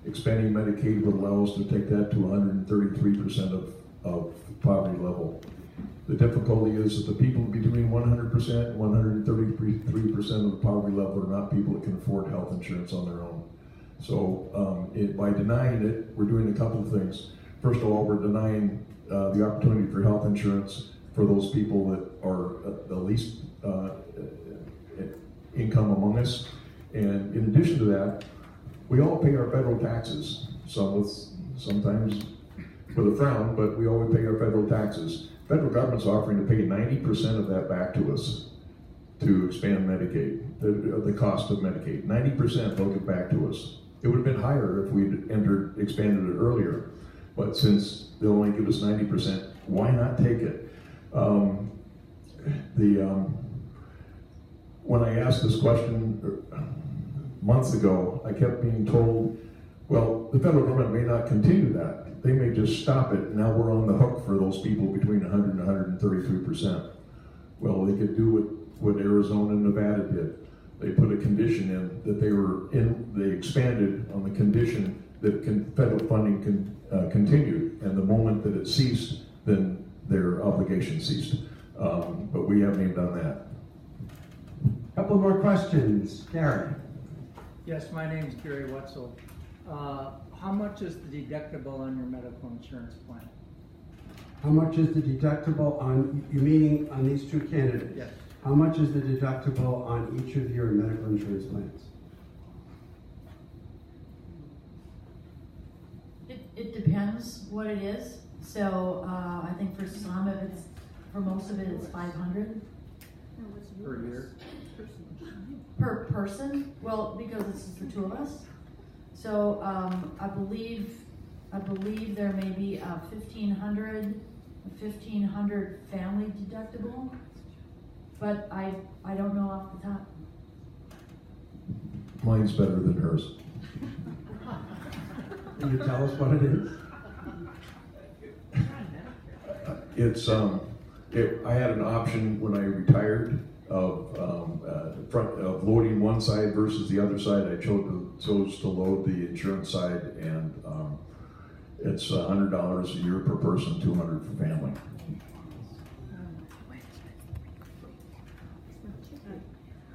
Expanding Medicaid would allow us to take that to 133% of poverty level. The difficulty is that the people between 100% and 133% of the poverty level are not people that can afford health insurance on their own. So by denying it, we're doing a couple of things. First of all, we're denying the opportunity for health insurance for those people that are the least income among us. And in addition to that, we all pay our federal taxes, sometimes with a frown, but we always pay our federal taxes. Federal government's offering to pay 90% of that back to us to expand Medicaid, the cost of Medicaid. 90% they'll give back to us. It would have been higher if we'd expanded it earlier, but since they'll only give us 90%, why not take it? When I asked this question months ago, I kept being told, well, the federal government may not continue that. They may just stop it. Now we're on the hook for those people between 100 and 133%. Well, they could do what Arizona and Nevada did. They put a condition in that they expanded on the condition that federal funding continued. And the moment that it ceased, then their obligation ceased. But we haven't even done that. Couple more questions. Gary. Yes, my name is Gary Wetzel. How much is the deductible on your medical insurance plan? How much is the deductible on, you meaning on these two candidates? Yes. How much is the deductible on each of your medical insurance plans? It depends what it is. So I think for some of it's, for most of it, it's 500 Per year? per person. Well, because this is the two of us. So I believe there may be a 1,500 family deductible, but I don't know off the top. Mine's better than hers. Can you tell us what it is? It's I had an option when I retired of loading one side versus the other side. I chose to load the insurance side, and it's $100 a year per person, $200 for family.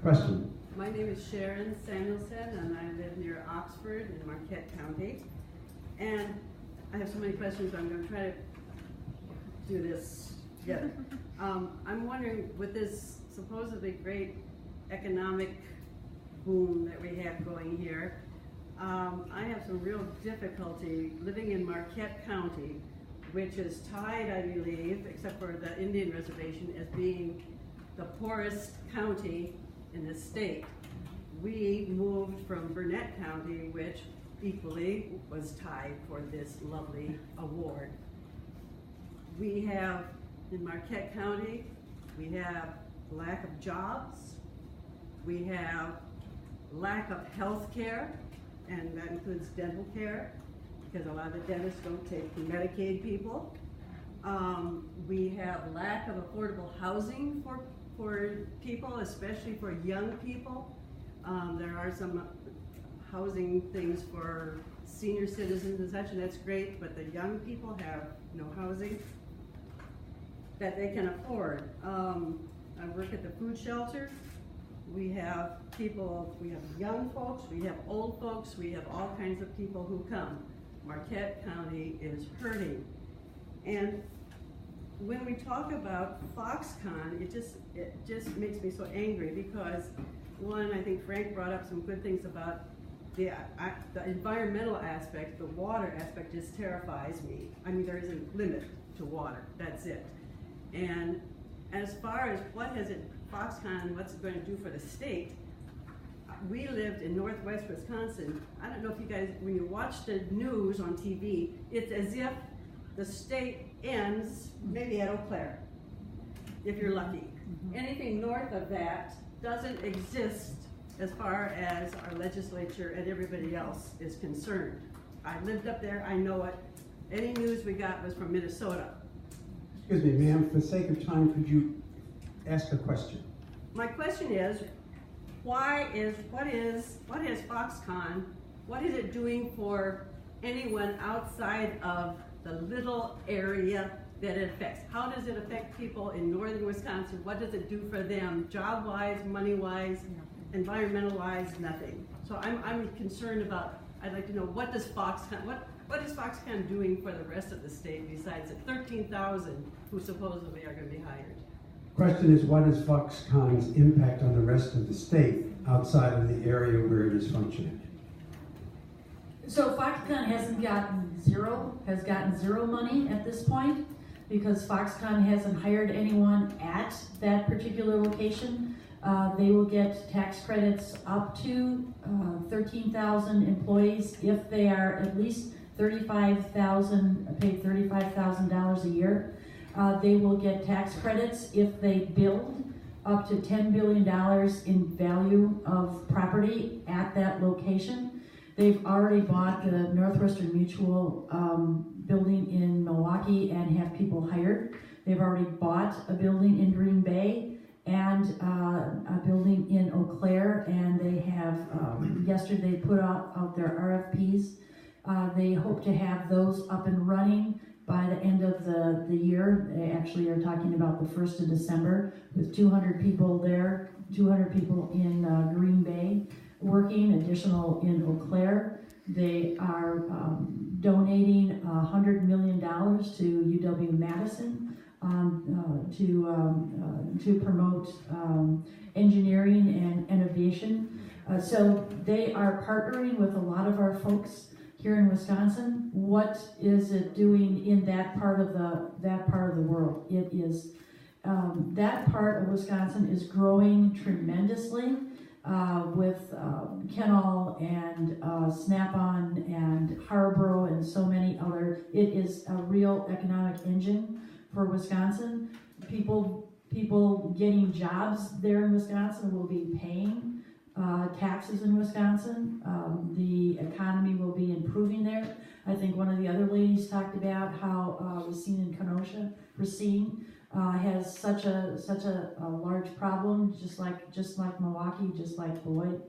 Question. My name is Sharon Samuelson, and I live near Oxford in Marquette County. And I have so many questions, I'm going to try to do this together. I'm wondering, with this supposedly great economic boom that we have going here, I have some real difficulty living in Marquette County, which is tied, I believe, except for the Indian Reservation, as being the poorest county in the state. We moved from Burnett County, which equally was tied for this lovely award. We have, in Marquette County, we have lack of jobs, we have lack of health care, and that includes dental care, because a lot of the dentists don't take the Medicaid people. We have lack of affordable housing for people, especially for young people. There are some housing things for senior citizens and such, and that's great, but the young people have no housing that they can afford. I work at the food shelter. We have people, we have young folks, we have old folks, we have all kinds of people who come. Marquette County is hurting. And when we talk about Foxconn, it just makes me so angry because, one, I think Frank brought up some good things about the environmental aspect. The water aspect just terrifies me. I mean, there is a limit to water. That's it. And as far as Foxconn, what's it going to do for the state, we lived in northwest Wisconsin. I don't know if you guys, when you watch the news on TV, it's as if the state ends maybe at Eau Claire, if you're lucky. Anything north of that doesn't exist as far as our legislature and everybody else is concerned. I lived up there, I know it. Any news we got was from Minnesota. Excuse me, ma'am, for the sake of time, could you ask a question? My question is, what is Foxconn, what is it doing for anyone outside of the little area that it affects? How does it affect people in northern Wisconsin? What does it do for them, job-wise, money-wise, environmental-wise? Nothing. So I'm concerned about, I'd like to know, what is Foxconn doing for the rest of the state besides the 13,000 who supposedly are going to be hired? Question is, what is Foxconn's impact on the rest of the state outside of the area where it is functioning? So Foxconn has gotten zero money at this point, because Foxconn hasn't hired anyone at that particular location. They will get tax credits up to 13,000 employees if they are at least paid $35,000 a year. They will get tax credits if they build up to $10 billion in value of property at that location. They've already bought the Northwestern Mutual building in Milwaukee and have people hired. They've already bought a building in Green Bay and a building in Eau Claire, and they have, yesterday put out their RFPs. They hope to have those up and running by the end of the year. They actually are talking about the 1st of December with 200 people there, 200 people in Green Bay working, additional in Eau Claire. They are donating $100 million to UW-Madison to promote engineering and innovation. So they are partnering with a lot of our folks here in Wisconsin. What is it doing in that part of the world? It is that part of Wisconsin is growing tremendously with Kenall and Snap-on and Harborough and so many other. It is a real economic engine for Wisconsin. People getting jobs there in Wisconsin will be paying taxes in Wisconsin. The economy will be improving there. I think one of the other ladies talked about how Racine and Kenosha, Racine has such a large problem, just like Milwaukee, just like Beloit.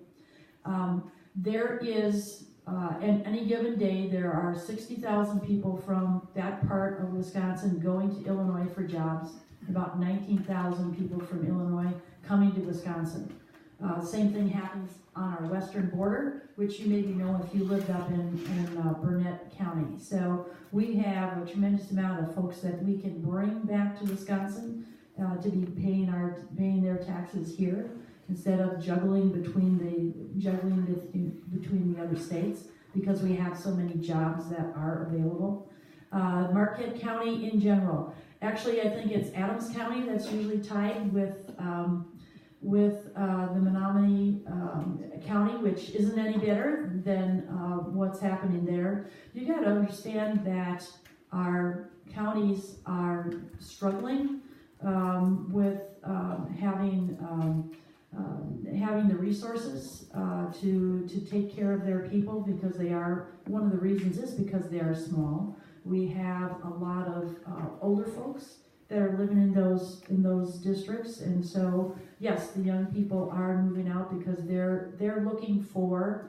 There is, at any given day, there are 60,000 people from that part of Wisconsin going to Illinois for jobs, about 19,000 people from Illinois coming to Wisconsin. Same thing happens on our western border, which you maybe know if you lived up in Burnett County. So we have a tremendous amount of folks that we can bring back to Wisconsin to be paying their taxes here instead of juggling between the other states, because we have so many jobs that are available. Marquette County in general. Actually, I think it's Adams County that's usually tied with the Menominee County, which isn't any better than what's happening there. You got to understand that our counties are struggling with having the resources to take care of their people, because they are, one of the reasons is because they are small. We have a lot of older folks that are living in those districts, and so yes, the young people are moving out because they're looking for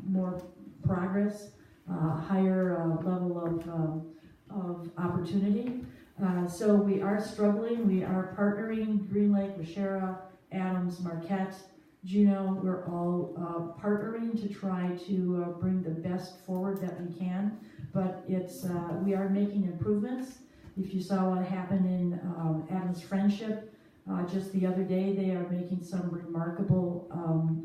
more progress, higher level of opportunity. So we are struggling. We are partnering. Green Lake, Waushara, Adams, Marquette, Juneau. We're all partnering to try to bring the best forward that we can. But it's we are making improvements. If you saw what happened in Adams Friendship just the other day, they are making some remarkable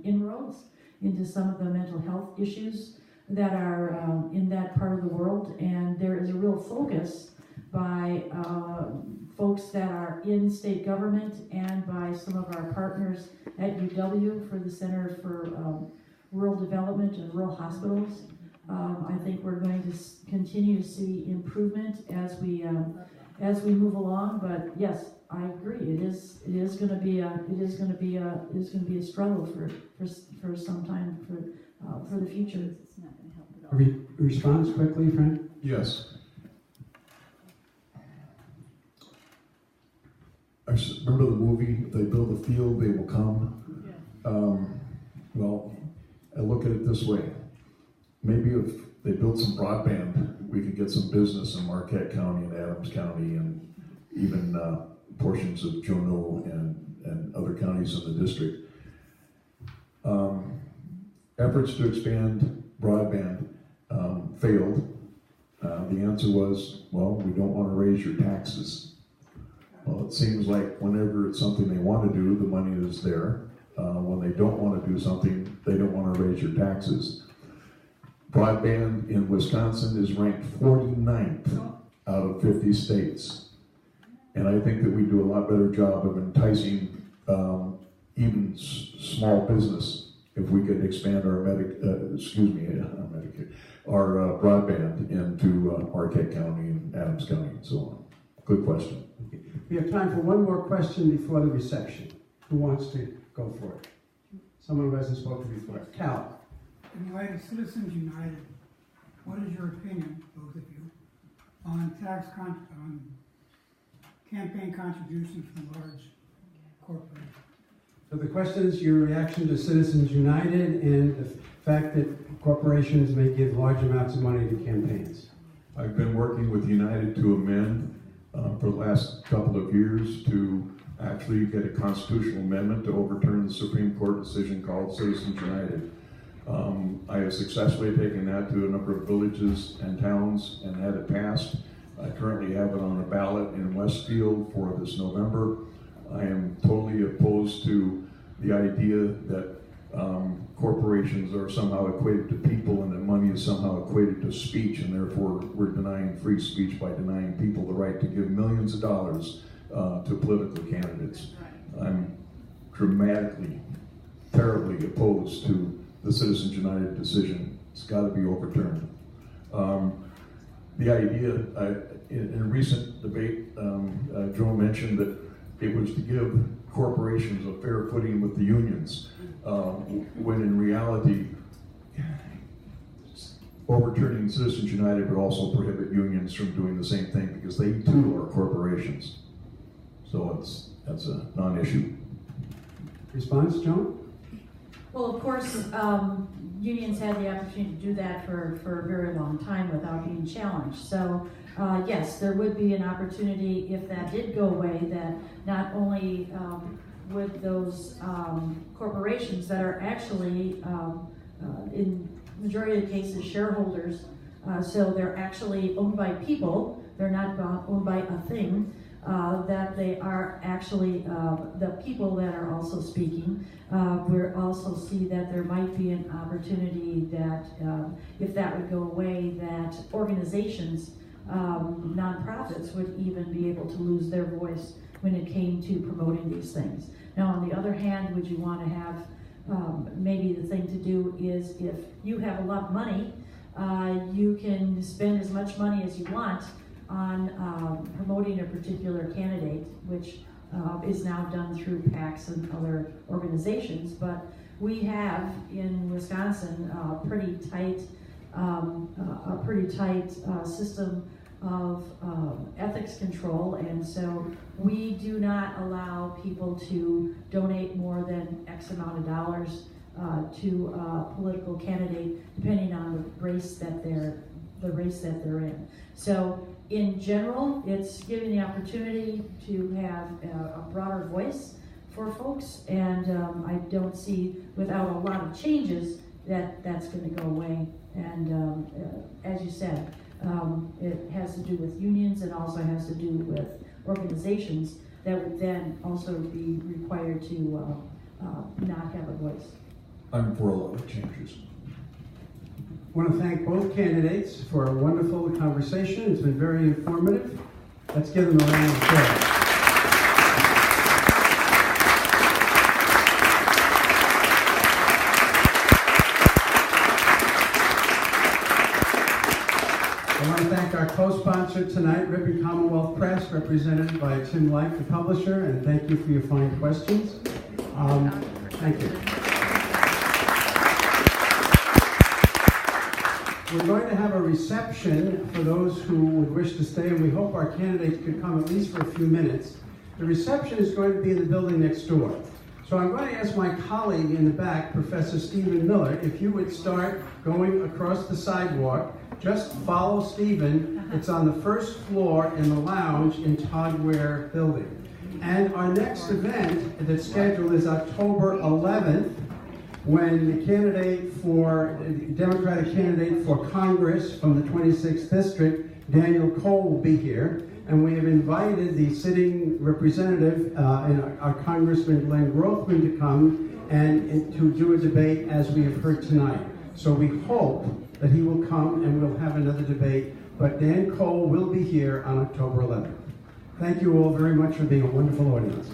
inroads into some of the mental health issues that are in that part of the world, and there is a real focus by folks that are in state government and by some of our partners at UW for the Center for Rural Development and Rural Hospitals. I think we're going to continue to see improvement as we move along. But yes, I agree. It is going to be a struggle for some time for the future. It's not going to help at all. Response quickly, Frank? Yes. I remember the movie, if they build a field, they will come. Yeah. Well, I look at it this way. Maybe if they built some broadband, we could get some business in Marquette County and Adams County and even portions of Joan and other counties in the district. Efforts to expand broadband failed. The answer was, well, we don't want to raise your taxes. Well, it seems like whenever it's something they want to do, the money is there. When they don't want to do something, they don't want to raise your taxes. Broadband in Wisconsin is ranked 49th out of 50 states. And I think that we do a lot better job of enticing even small business if we could expand our broadband into Marquette County and Adams County and so on. Good question. Okay. We have time for one more question before the reception. Who wants to go for it? Someone who hasn't spoken before. Cal. In light of Citizens United, what is your opinion, both of you, on campaign contributions from large corporations? So the question is your reaction to Citizens United and the fact that corporations may give large amounts of money to campaigns. I've been working with United to amend for the last couple of years to actually get a constitutional amendment to overturn the Supreme Court decision called Citizens United. I have successfully taken that to a number of villages and towns and had it passed. I currently have it on a ballot in Westfield for this November. I am totally opposed to the idea that corporations are somehow equated to people and that money is somehow equated to speech, and therefore we're denying free speech by denying people the right to give millions of dollars to political candidates. I'm dramatically, terribly opposed to the Citizens United decision. It's got to be overturned. The idea, in a recent debate, Joan mentioned that it was to give corporations a fair footing with the unions, when in reality, overturning Citizens United would also prohibit unions from doing the same thing because they too are corporations. So that's a non-issue. Response, Joan? Well, of course, unions had the opportunity to do that for a very long time without being challenged. So, yes, there would be an opportunity if that did go away that not only would those corporations that are actually, in majority of the cases, shareholders, so they're actually owned by people, they're not owned by a thing, that they are actually the people that are also speaking. We also see that there might be an opportunity that if that would go away, that organizations, nonprofits would even be able to lose their voice when it came to promoting these things. Now, on the other hand, would you want to have, maybe the thing to do is if you have a lot of money, you can spend as much money as you want on promoting a particular candidate, which is now done through PACs and other organizations. But we have in Wisconsin a pretty tight system of ethics control, and so we do not allow people to donate more than X amount of dollars to a political candidate, depending on the race that they're in. So in general, it's giving the opportunity to have a broader voice for folks, and I don't see, without a lot of changes, that that's going to go away. And as you said, it has to do with unions and also has to do with organizations that would then also be required to not have a voice. I'm for a lot of changes. I want to thank both candidates for a wonderful conversation. It's been very informative. Let's give them a round of applause. I want to thank our co-sponsor tonight, Ripon Commonwealth Press, represented by Tim Lyke, the publisher, and thank you for your fine questions. Thank you. We're going to have a reception for those who would wish to stay, and we hope our candidates could come at least for a few minutes. The reception is going to be in the building next door. So I'm going to ask my colleague in the back, Professor Stephen Miller, if you would start going across the sidewalk. Just follow Stephen. It's on the first floor in the lounge in Todd Ware building. And our next event that's scheduled is October 11th, when the Democratic candidate for Congress from the 26th District, Daniel Cole, will be here. And we have invited the sitting representative, our Congressman Glenn Grothman, to come and to do a debate as we have heard tonight. So we hope that he will come and we'll have another debate. But Dan Cole will be here on October 11th. Thank you all very much for being a wonderful audience.